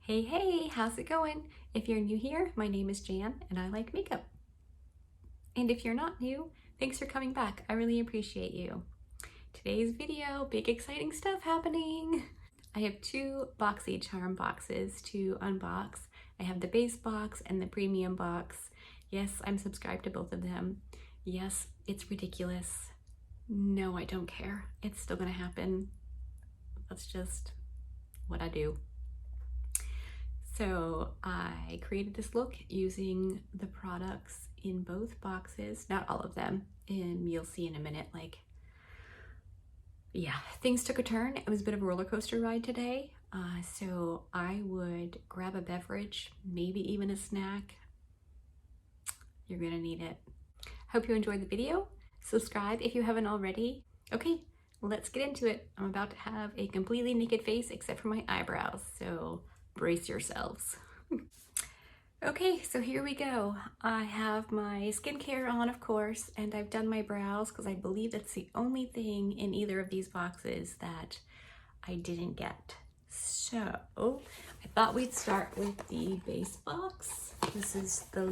Hey, how's it going? If you're new here, my name is Jan and I like makeup. And if you're not new, thanks for coming back. I really appreciate you. Today's video, big exciting stuff happening. I have two BoxyCharm boxes to unbox. I have the base box and the premium box. Yes, I'm subscribed to both of them. Yes, it's ridiculous. No, I don't care. It's still gonna happen. That's just what I do. So I created this look using the products in both boxes, not all of them, and you'll see in a minute, yeah, things took a turn. It was a bit of a roller coaster ride today. So I would grab a beverage, maybe even a snack. You're gonna need it. Hope you enjoyed the video. Subscribe if you haven't already. Okay, let's get into it. I'm about to have a completely naked face except for my eyebrows, so brace yourselves. Okay, so here we go. I have my skincare on, of course, and I've done my brows because I believe that's the only thing in either of these boxes that I didn't get. So I thought we'd start with the base box. This is the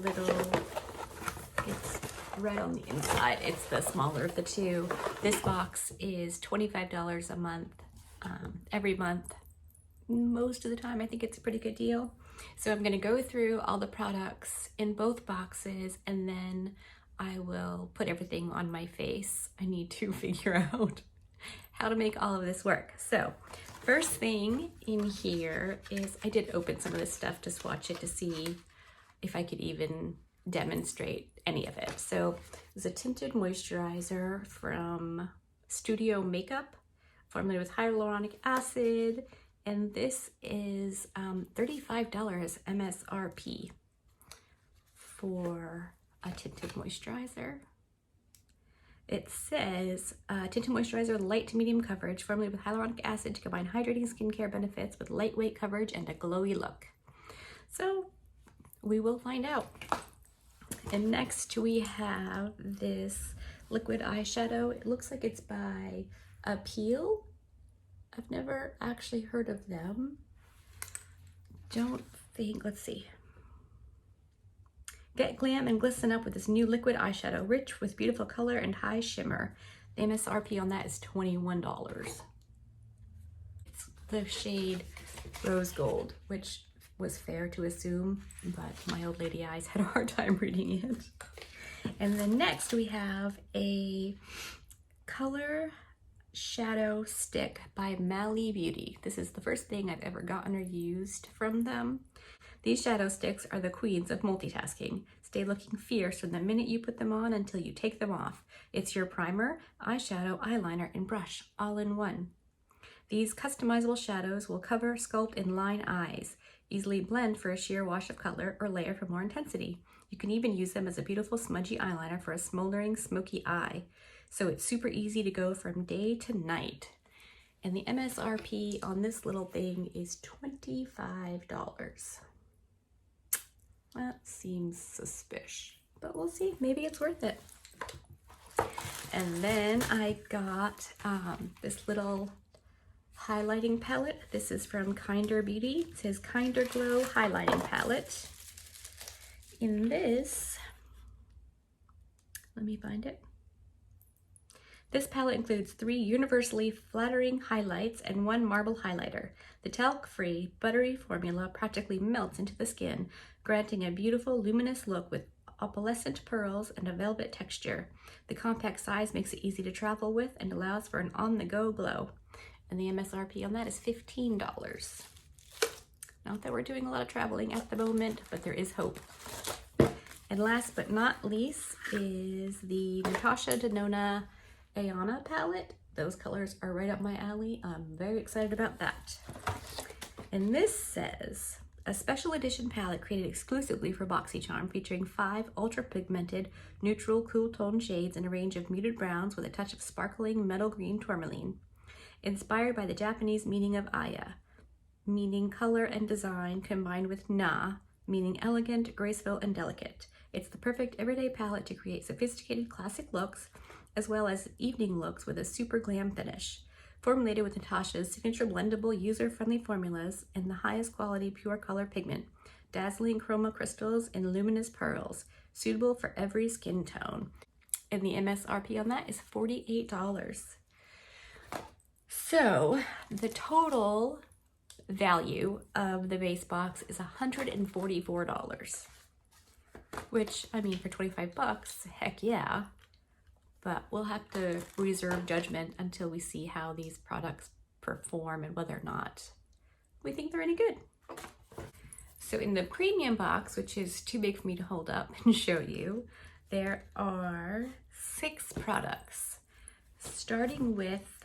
it's red on the inside. It's the smaller of the two. This box is $25 a month, every month. Most of the time, I think it's a pretty good deal. So I'm gonna go through all the products in both boxes and then I will put everything on my face. I need to figure out how to make all of this work. So first thing in here is I did open some of this stuff to swatch it to see if I could even demonstrate any of it. So there's a tinted moisturizer from Studio Makeup, formulated with hyaluronic acid, and this is $35 MSRP for a tinted moisturizer. It says tinted moisturizer with light to medium coverage, formulated with hyaluronic acid to combine hydrating skincare benefits with lightweight coverage and a glowy look. So we will find out. And next we have this liquid eyeshadow. It looks like it's by Appeal. I've never actually heard of them. Let's see. Get glam and glisten up with this new liquid eyeshadow, rich with beautiful color and high shimmer. The MSRP on that is $21. It's the shade Rose Gold, which was fair to assume, but my old lady eyes had a hard time reading it. And then next we have a color shadow stick by Mally Beauty. This is the first thing I've ever gotten or used from them. These shadow sticks are the queens of multitasking. Stay looking fierce from the minute you put them on until you take them off. It's your primer, eyeshadow, eyeliner, and brush all in one. These customizable shadows will cover, sculpt, and line eyes. Easily blend for a sheer wash of color or layer for more intensity. You can even use them as a beautiful smudgy eyeliner for a smoldering, smoky eye. So it's super easy to go from day to night. And the MSRP on this little thing is $25. That seems suspicious, but we'll see. Maybe it's worth it. And then I got this little highlighting palette. This is from Kinder Beauty. It says Kinder Glow Highlighting Palette. In this, let me find it. This palette includes 3 universally flattering highlights and 1 marble highlighter. The talc-free, buttery formula practically melts into the skin, granting a beautiful, luminous look with opalescent pearls and a velvet texture. The compact size makes it easy to travel with and allows for an on-the-go glow. And the MSRP on that is $15. Not that we're doing a lot of traveling at the moment, but there is hope. And last but not least is the Natasha Denona Ayana palette. Those colors are right up my alley. I'm very excited about that. And this says, a special edition palette created exclusively for BoxyCharm, featuring 5 ultra pigmented, neutral, cool tone shades in a range of muted browns with a touch of sparkling metal green tourmaline. Inspired by the Japanese meaning of Aya, meaning color and design, combined with Na, meaning elegant, graceful, and delicate. It's the perfect everyday palette to create sophisticated classic looks, as well as evening looks with a super glam finish. Formulated with Natasha's signature blendable, user-friendly formulas and the highest quality pure color pigment, dazzling chroma crystals and luminous pearls, suitable for every skin tone. And the MSRP on that is $48. So the total value of the base box is $144, which, I mean, for 25 bucks, heck yeah. But we'll have to reserve judgment until we see how these products perform and whether or not we think they're any good. So in the premium box, which is too big for me to hold up and show you, there are 6 products, starting with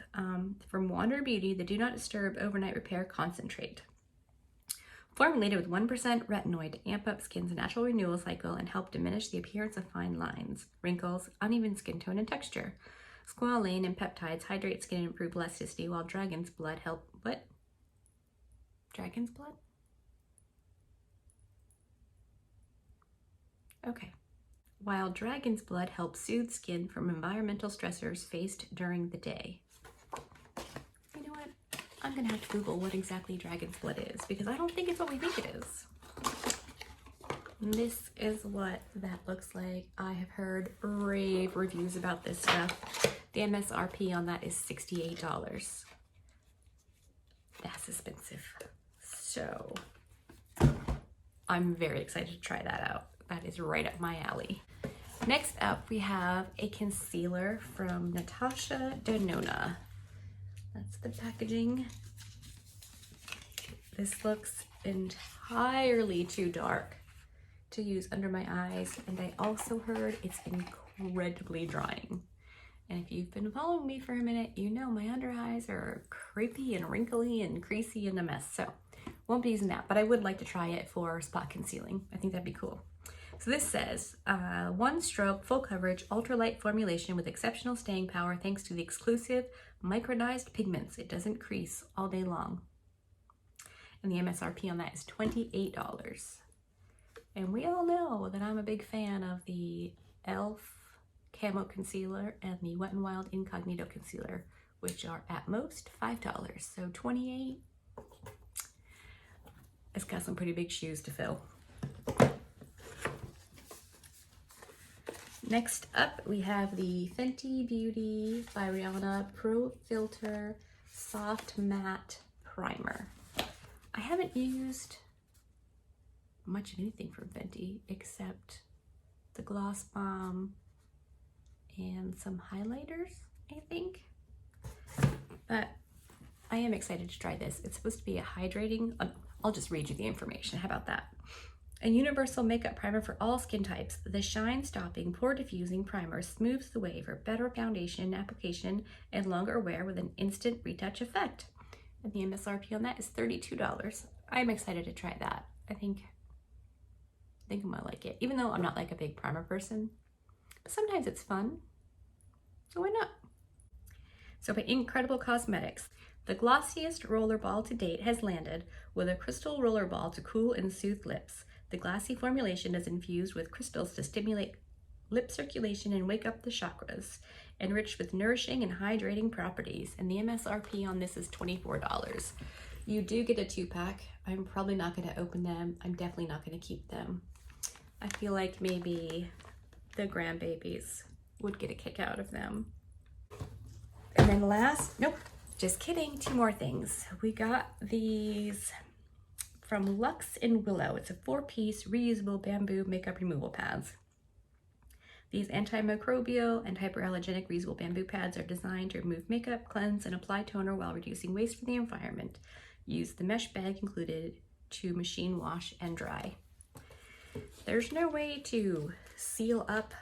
from Wander Beauty, the Do Not Disturb Overnight Repair Concentrate. Formulated with 1% retinoid to amp up skin's natural renewal cycle and help diminish the appearance of fine lines, wrinkles, uneven skin tone, and texture. Squalane and peptides hydrate skin and improve elasticity, while Dragon's Blood help... What? Dragon's Blood? Okay. While Dragon's Blood helps soothe skin from environmental stressors faced during the day. You know what? I'm gonna have to Google what exactly Dragon's Blood is, because I don't think it's what we think it is. And this is what that looks like. I have heard rave reviews about this stuff. The MSRP on that is $68. That's expensive. So I'm very excited to try that out. That is right up my alley. Next up, we have a concealer from Natasha Denona. That's the packaging. This looks entirely too dark to use under my eyes, and I also heard it's incredibly drying. And if you've been following me for a minute, you know my under eyes are creepy and wrinkly and creasy and a mess, so won't be using that, but I would like to try it for spot concealing. I think that'd be cool. So this says, one stroke, full coverage, ultralight formulation with exceptional staying power thanks to the exclusive micronized pigments. It doesn't crease all day long. And the MSRP on that is $28. And we all know that I'm a big fan of the e.l.f. Camo Concealer and the Wet n Wild Incognito Concealer, which are at most $5. So $28. It's got some pretty big shoes to fill. Next up, we have the Fenty Beauty by Rihanna Pro Filter Soft Matte Primer. I haven't used much of anything from Fenty except the Gloss Bomb and some highlighters, I think. But I am excited to try this. It's supposed to be a hydrating, I'll just read you the information. How about that? A universal makeup primer for all skin types. The shine-stopping, pore-diffusing primer smooths the way for better foundation application and longer wear with an instant retouch effect. And the MSRP on that is $32. I'm excited to try that. I think I might like it, even though I'm not like a big primer person. But sometimes it's fun, so why not? So by Incredible Cosmetics, the glossiest roller ball to date has landed with a crystal roller ball to cool and soothe lips. The glassy formulation is infused with crystals to stimulate lip circulation and wake up the chakras, enriched with nourishing and hydrating properties. And the MSRP on this is $24. You do get a 2-pack. I'm probably not going to open them. I'm definitely not going to keep them. I feel like maybe the grandbabies would get a kick out of them. And then last, nope, just kidding, 2 more things. We got these from Luxe and Willow. It's a 4-piece reusable bamboo makeup removal pads. These antimicrobial and hyperallergenic reusable bamboo pads are designed to remove makeup, cleanse, and apply toner while reducing waste for the environment. Use the mesh bag included to machine wash and dry. There's no way to seal up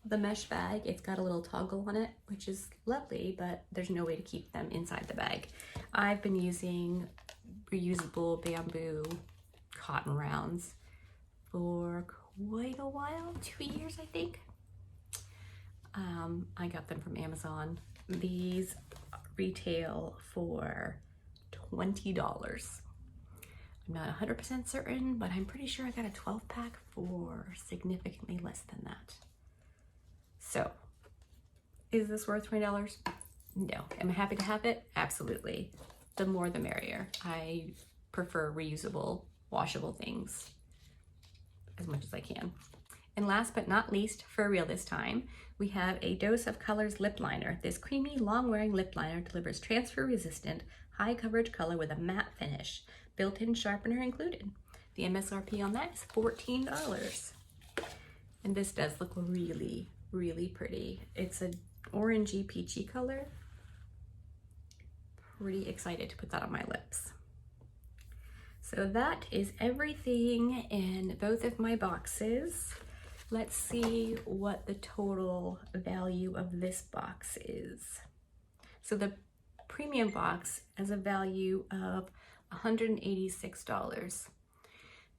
the mesh bag. It's got a little toggle on it, which is lovely, but there's no way to keep them inside the bag. I've been using reusable bamboo cotton rounds for quite a while, 2 years, I think. I got them from Amazon. These retail for $20. I'm not 100% certain, but I'm pretty sure I got a 12-pack for significantly less than that. So, is this worth $20? No. Am I happy to have it? Absolutely. The more the merrier. I prefer reusable, washable things as much as I can. And last but not least, for real this time, we have a Dose of Colors lip liner. This creamy, long-wearing lip liner delivers transfer-resistant, high-coverage color with a matte finish. Built-in sharpener included. The MSRP on that is $14. And this does look really, really pretty. It's an orangey, peachy color. Pretty excited to put that on my lips. So that is everything in both of my boxes. Let's see what the total value of this box is. So the premium box has a value of $186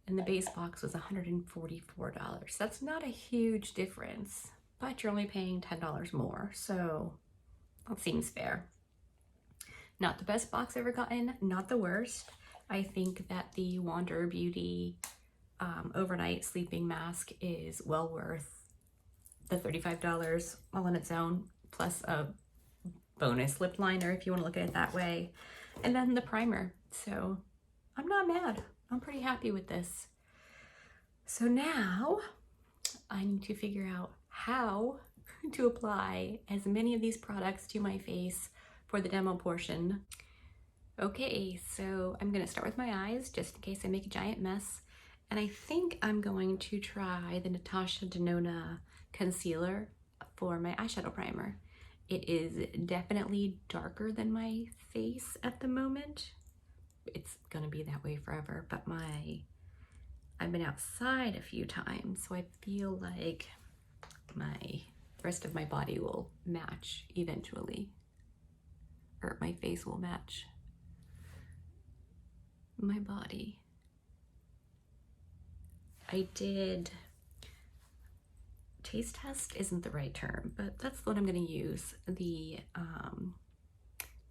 and the base box was $144. That's not a huge difference, but you're only paying $10 more, so that seems fair. Not the best box I've ever gotten, not the worst. I think that the Wander Beauty overnight sleeping mask is well worth the $35 all on its own, plus a bonus lip liner if you want to look at it that way, and then the primer. So I'm not mad. I'm pretty happy with this. So now I need to figure out how to apply as many of these products to my face for the demo portion. Okay, so I'm gonna start with my eyes just in case I make a giant mess. And I think I'm going to try the Natasha Denona concealer for my eyeshadow primer. It is definitely darker than my face at the moment. It's gonna be that way forever, but I've been outside a few times, so I feel like the rest of my body will match eventually, or my face will match my body. I did, taste test isn't the right term, but that's what I'm gonna use. The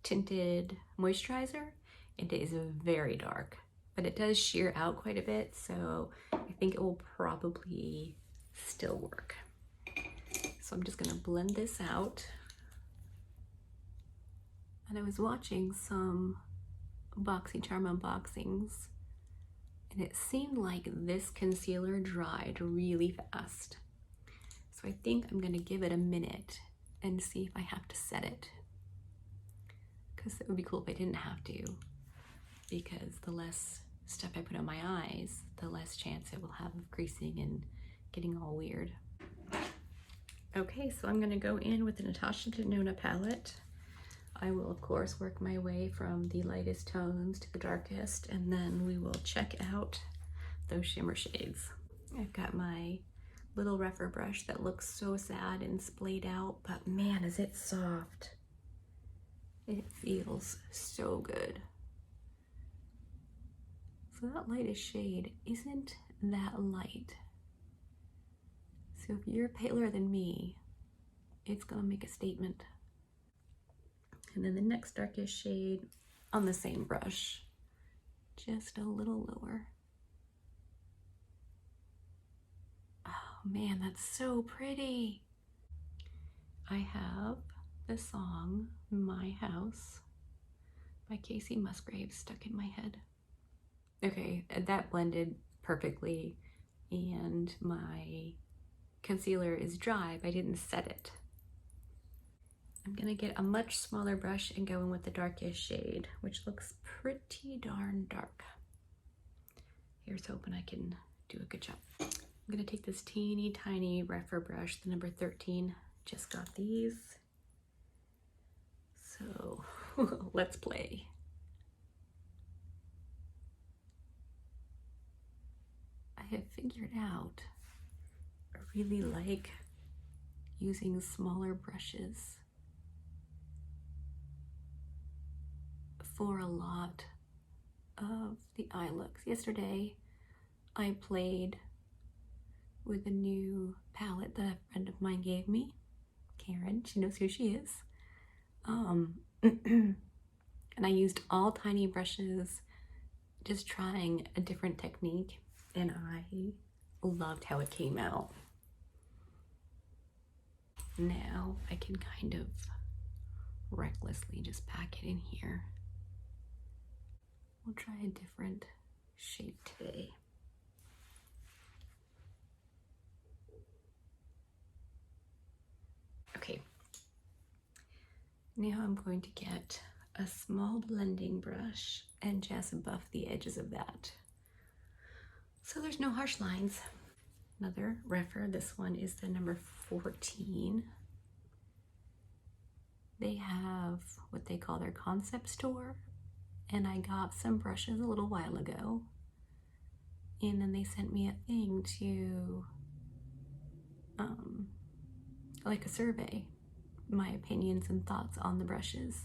tinted moisturizer. It is very dark, but it does sheer out quite a bit, so I think it will probably still work. So I'm just gonna blend this out. And I was watching some BoxyCharm unboxings, and it seemed like this concealer dried really fast. So I think I'm gonna give it a minute and see if I have to set it, because it would be cool if I didn't have to, because the less stuff I put on my eyes, the less chance it will have of creasing and getting all weird. Okay, so I'm gonna go in with the Natasha Denona palette. I will, of course, work my way from the lightest tones to the darkest, and then we will check out those shimmer shades. I've got my little Rephr brush that looks so sad and splayed out, but man, is it soft. It feels so good. So that lightest shade isn't that light. So if you're paler than me, it's gonna make a statement. And then the next darkest shade on the same brush, just a little lower. Oh man, that's so pretty. I have the song My House by Kacey Musgrave stuck in my head. Okay, that blended perfectly, and my concealer is dry, but I didn't set it. I'm gonna get a much smaller brush and go in with the darkest shade, which looks pretty darn dark. Here's hoping I can do a good job. I'm gonna take this teeny tiny Rephr brush, the number 13. Just got these. So let's play. I have figured out I really like using smaller brushes for a lot of the eye looks. Yesterday, I played with a new palette that a friend of mine gave me. Karen, she knows who she is. And I used all tiny brushes, just trying a different technique, and I loved how it came out. Now I can kind of recklessly just pack it in here. We'll try a different shape today. Okay, now I'm going to get a small blending brush and just buff the edges of that so there's no harsh lines. Another Rephr, this one is the number 14. They have what they call their concept store, and I got some brushes a little while ago, and then they sent me a thing to like a survey, my opinions and thoughts on the brushes,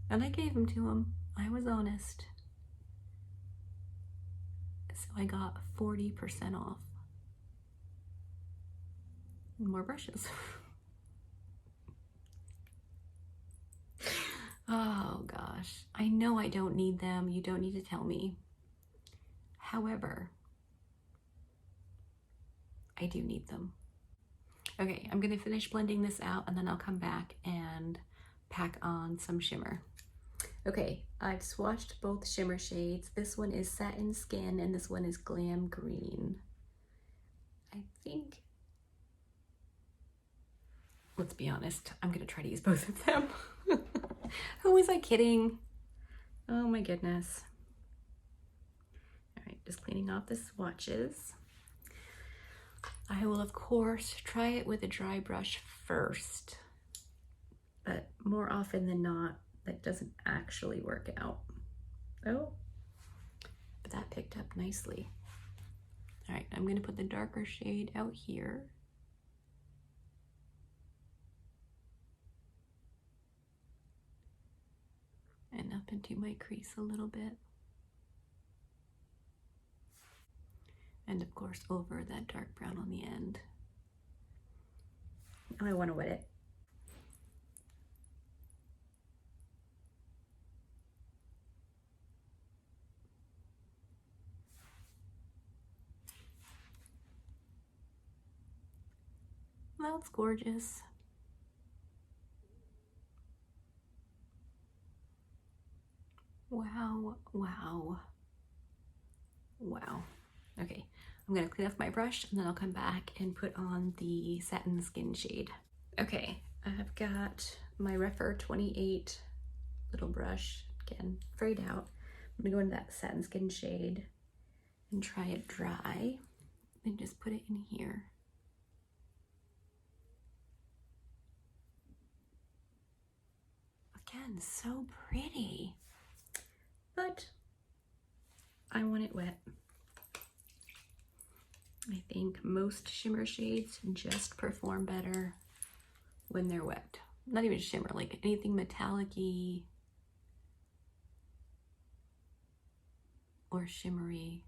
and I gave them to them. I was honest, so I got 40% off. More brushes. Oh gosh, I know I don't need them. You don't need to tell me. However, I do need them. Okay, I'm gonna finish blending this out and then I'll come back and pack on some shimmer. Okay, I've swatched both shimmer shades. This one is Satin Skin and this one is Glam Green. I think, let's be honest, I'm gonna try to use both of them. Who was I kidding? Oh my goodness. All right, just cleaning off the swatches. I will, of course, try it with a dry brush first, but more often than not, that doesn't actually work out. Oh, but that picked up nicely. All right, I'm gonna put the darker shade out here. And up into my crease a little bit. And of course over that dark brown on the end. Now I want to wet it. That's gorgeous. Wow, wow, wow. Okay, I'm gonna clean off my brush and then I'll come back and put on the Satin Skin shade. Okay, I've got my Rephr 28 little brush, again, frayed out. I'm gonna go into that Satin Skin shade and try it dry and just put it in here. Again, so pretty, but I want it wet. I think most shimmer shades just perform better when they're wet. Not even shimmer, like anything metallic-y or shimmery,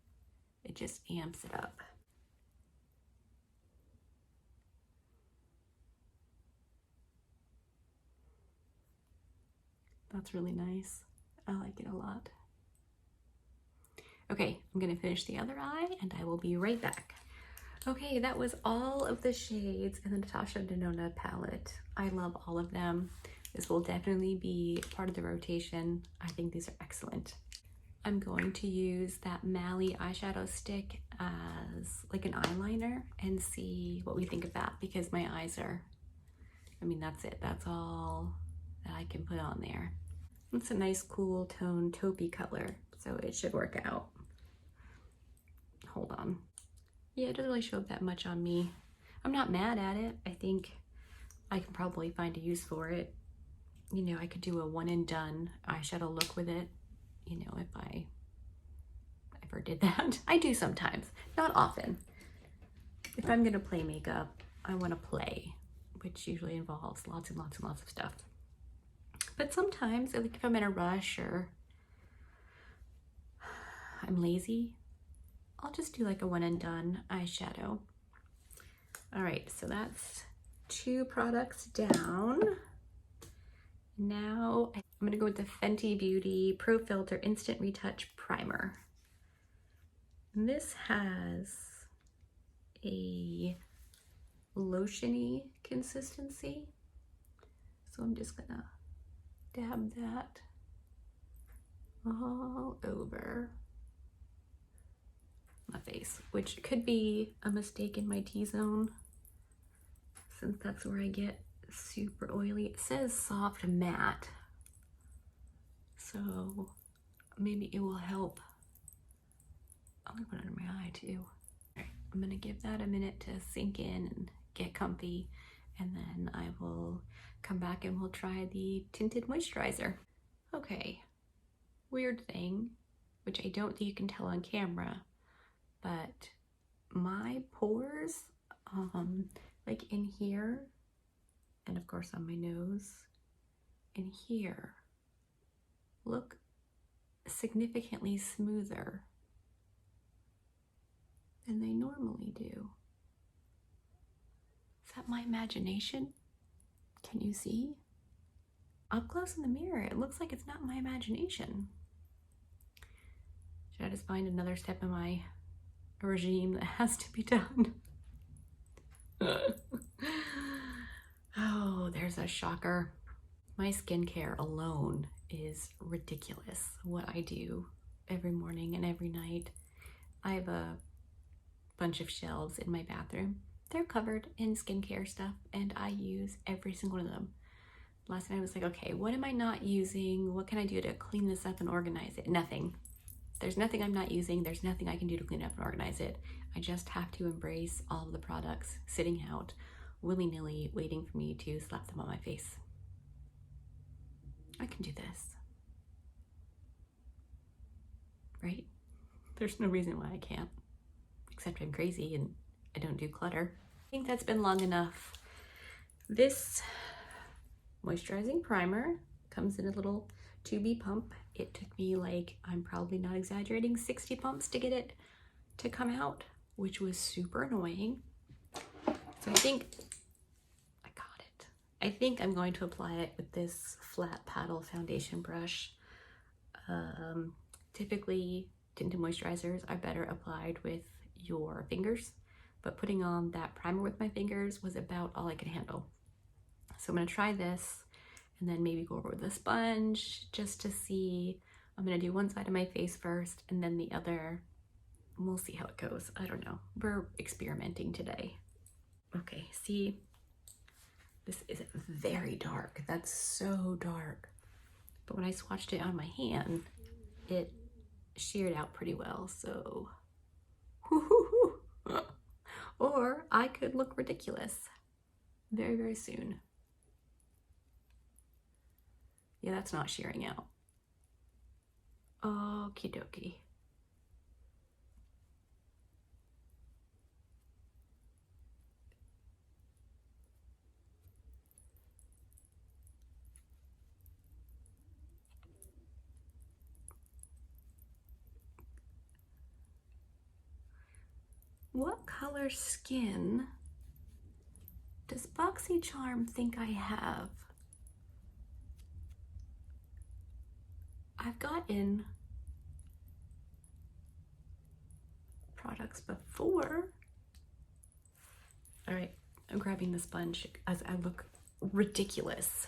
it just amps it up. That's really nice. I like it a lot. Okay, I'm gonna finish the other eye and I will be right back. Okay, that was all of the shades in the Natasha Denona palette. I love all of them. This will definitely be part of the rotation. I think these are excellent. I'm going to use that Mally eyeshadow stick as like an eyeliner and see what we think of that, because my eyes are, I mean, that's it. That's all that I can put on there. It's a nice cool tone taupey color, so it should work out. Hold on. Yeah, it doesn't really show up that much on me. I'm not mad at it. I think I can probably find a use for it. You know, I could do a one and done eyeshadow look with it, you know, if I ever did that. I do sometimes, not often. If I'm gonna play makeup, I wanna play, which usually involves lots and lots and lots of stuff. But sometimes, like if I'm in a rush or I'm lazy, I'll just do like a one and done eyeshadow. All right, so that's 2 products down. Now I'm gonna go with the Fenty Beauty Pro Filter Instant Retouch Primer. And this has a lotiony consistency. So I'm just gonna dab that all over my face, which could be a mistake in my T-zone since that's where I get super oily. It says soft matte, so maybe it will help. I'm gonna put it under my eye too. All right, I'm gonna give that a minute to sink in and get comfy, and then I will come back and we'll try the tinted moisturizer. Okay, weird thing, which I don't think you can tell on camera, but my pores, like in here, and of course on my nose, in here, look significantly smoother than they normally do. Is that my imagination? Can you see? Up close in the mirror, it looks like it's not my imagination. Should I just find another step in my regime that has to be done? Oh, there's a shocker. My skincare alone is ridiculous. What I do every morning and every night. I have a bunch of shelves in my bathroom. They're covered in skincare stuff and I use every single one of them. Last night I was like, okay, what am I not using? What can I do to clean this up and organize it? Nothing. There's nothing I'm not using. There's nothing I can do to clean up and organize it. I just have to embrace all of the products sitting out willy-nilly, waiting for me to slap them on my face. I can do this. Right? There's no reason why I can't. Except I'm crazy and I don't do clutter. I think that's been long enough. This moisturizing primer comes in a little 2B pump. It took me, like, I'm probably not exaggerating, 60 pumps to get it to come out, which was super annoying. So I think I got it. I think I'm going to apply it with this flat paddle foundation brush. Typically, tinted moisturizers are better applied with your fingers, but putting on that primer with my fingers was about all I could handle. So I'm gonna try this and then maybe go over with a sponge just to see. I'm gonna do one side of my face first and then the other. We'll see how it goes. I don't know. We're experimenting today. Okay, see, this is very dark. That's so dark. But when I swatched it on my hand, it sheared out pretty well, so. Or I could look ridiculous very, very soon. Yeah, that's not shearing out. Okie dokie. What color skin does BoxyCharm think I have? I've gotten products before. All right, I'm grabbing the sponge as I look ridiculous.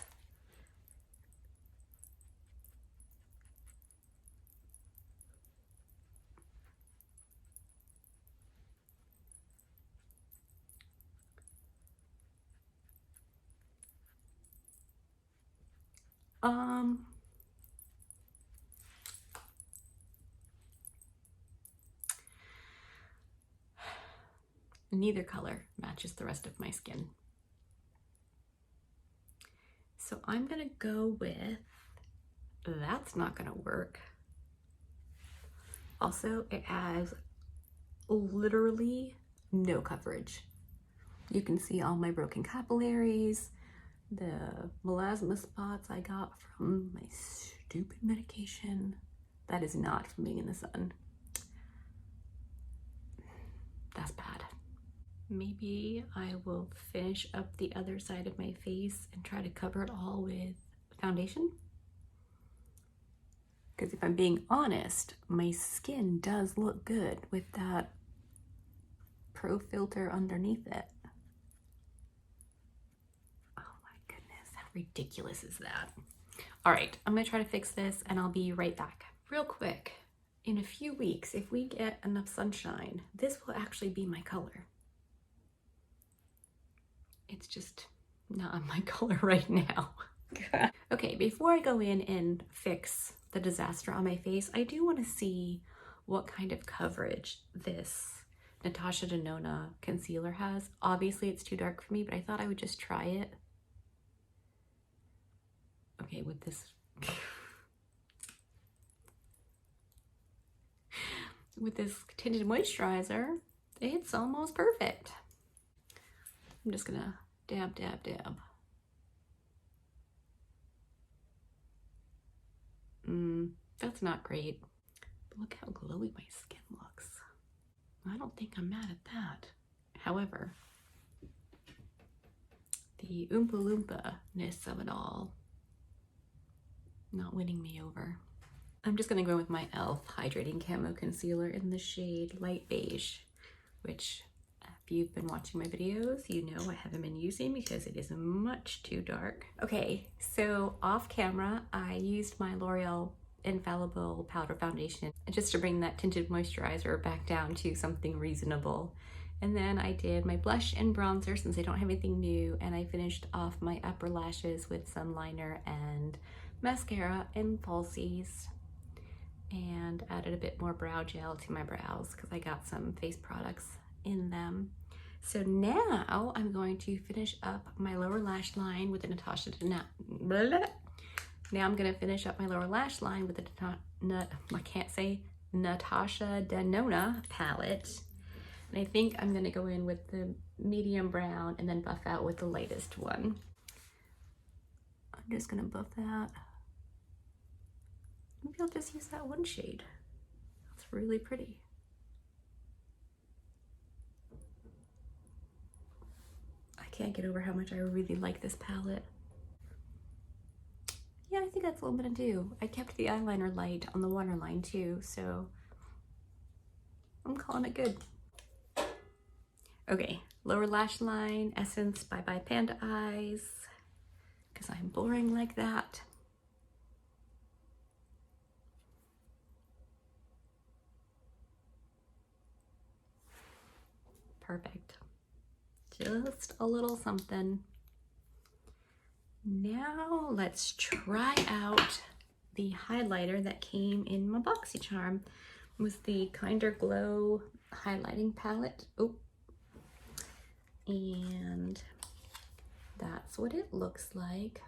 Neither color matches the rest of my skin. So I'm gonna go with, that's not gonna work. Also, it has literally no coverage. You can see all my broken capillaries, the melasma spots I got from my stupid medication. That is not from being in the sun. That's bad. Maybe I will finish up the other side of my face and try to cover it all with foundation. Because if I'm being honest, my skin does look good with that Pro Filter underneath it. Oh my goodness, how ridiculous is that? All right, I'm gonna try to fix this and I'll be right back. Real quick, in a few weeks, if we get enough sunshine, this will actually be my color. It's just not my color right now. Okay, before I go in and fix the disaster on my face, I do want to see what kind of coverage this Natasha Denona concealer has. Obviously it's too dark for me, but I thought I would just try it. Okay, with this with this tinted moisturizer, it's almost perfect. I'm just gonna dab, dab, dab. That's not great. But look how glowy my skin looks. I don't think I'm mad at that. However, the Oompa Loompa-ness of it all, not winning me over. I'm just gonna go with my e.l.f. Hydrating Camo Concealer in the shade Light Beige, which if you've been watching my videos, you know I haven't been using because it is much too dark. Okay, so off camera, I used my L'Oreal Infallible Powder Foundation just to bring that tinted moisturizer back down to something reasonable. And then I did my blush and bronzer since I don't have anything new, and I finished off my upper lashes with some liner and mascara and falsies, and added a bit more brow gel to my brows because I got some face products in them. So now I'm going to finish up my lower lash line with the Natasha Denona. Now I'm gonna finish up my lower lash line with the Natasha Denona palette. And I think I'm gonna go in with the medium brown and then buff out with the lightest one. I'm just gonna buff that. Maybe I'll just use that one shade. That's really pretty. I can't get over how much I really like this palette. Yeah, I think that's what I'm gonna do. I kept the eyeliner light on the waterline too, so I'm calling it good. Okay, lower lash line, Essence Bye Bye Panda Eyes, because I'm boring like that. Perfect. Just a little something. Now let's try out the highlighter that came in my BoxyCharm. It was the Kinder Glow highlighting palette. Oh, and that's what it looks like.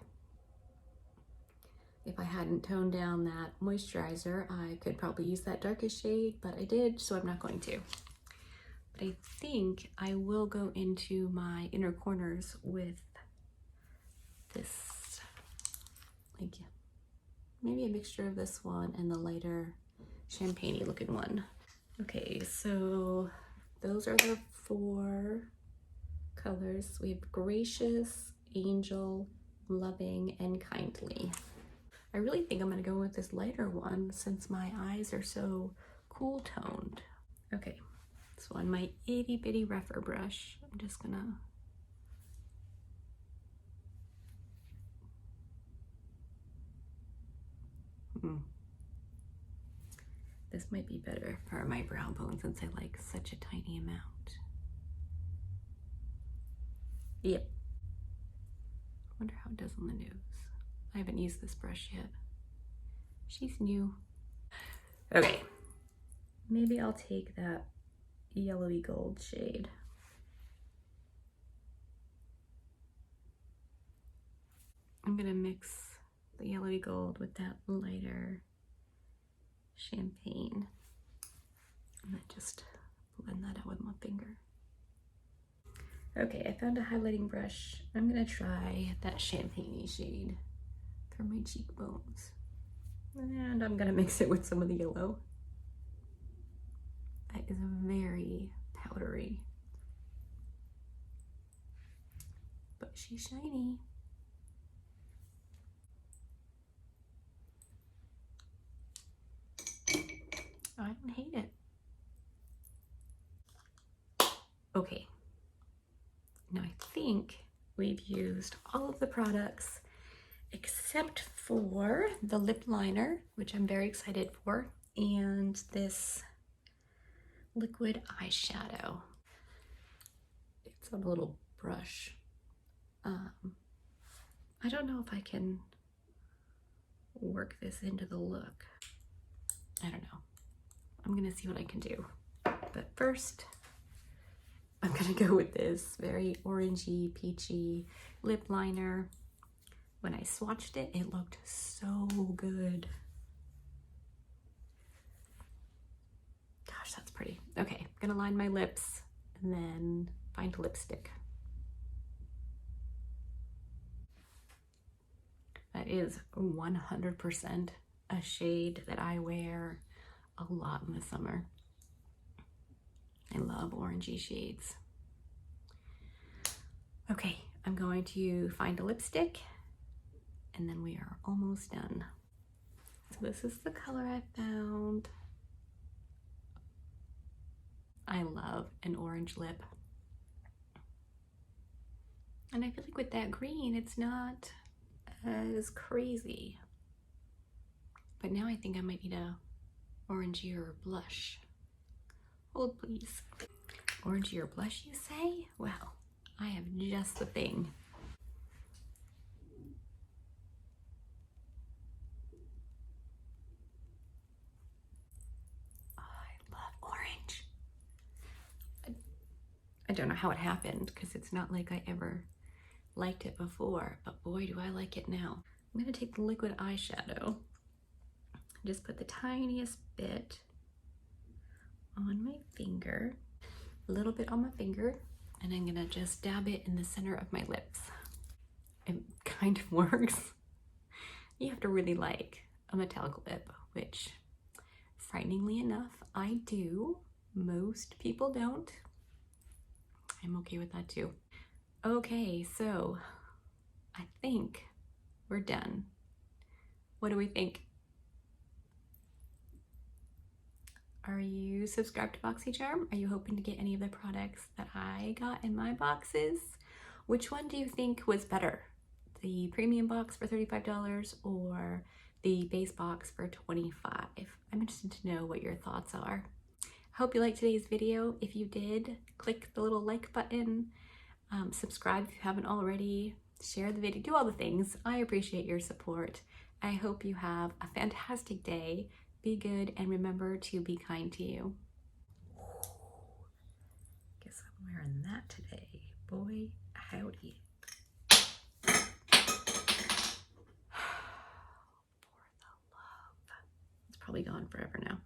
If I hadn't toned down that moisturizer, I could probably use that darkest shade, but I did, so I'm not going to. But I think I will go into my inner corners with this, like maybe a mixture of this one and the lighter champagne-y looking one. Okay, so those are the 4 colors. We have Gracious, Angel, Loving, and Kindly. I really think I'm gonna go with this lighter one since my eyes are so cool toned. Okay, so on my itty bitty rougher brush, I'm just gonna This might be better for my brow bone since I like such a tiny amount. Yep. Wonder how it does on the nose. I haven't used this brush yet. She's new. Okay. Maybe I'll take that yellowy gold shade. I'm gonna mix the yellowy gold with that lighter champagne and then just blend that out with my finger. Okay, I found a highlighting brush. I'm gonna try that champagne-y shade for my cheekbones. And I'm gonna mix it with some of the yellow. That is very powdery, but she's shiny. I don't hate it. Okay, now I think we've used all of the products except for the lip liner, which I'm very excited for, and this liquid eyeshadow. It's on a little brush. I don't know if I can work this into the look. I don't know. I'm gonna see what I can do. But first, I'm gonna go with this very orangey, peachy lip liner. When I swatched it, it looked so good. Gosh, that's pretty. Okay, I'm gonna line my lips and then find a lipstick. That is 100% a shade that I wear a lot in the summer. I love orangey shades. Okay, I'm going to find a lipstick and then we are almost done. So this is the color I found. I love an orange lip. And I feel like with that green, it's not as crazy. But now I think I might need a orangier blush. Hold please. Orangier blush, you say? Well, I have just the thing. Oh, I love orange. I don't know how it happened because it's not like I ever liked it before, but boy, do I like it now. I'm gonna take the liquid eyeshadow, just put the tiniest bit on my finger, a little bit on my finger, and I'm gonna just dab it in the center of my lips. It kind of works. You have to really like a metallic lip, which frighteningly enough, I do. Most people don't. I'm okay with that too. Okay, so I think we're done. What do we think? Are you subscribed to BoxyCharm? Are you hoping to get any of the products that I got in my boxes? Which one do you think was better? The premium box for $35 or the base box for $25? I'm interested to know what your thoughts are. Hope you liked today's video. If you did, click the little like button. Subscribe if you haven't already. Share the video. Do all the things. I appreciate your support. I hope you have a fantastic day. Be good and remember to be kind to you. Guess I'm wearing that today. Boy, howdy. For the love. It's probably gone forever now.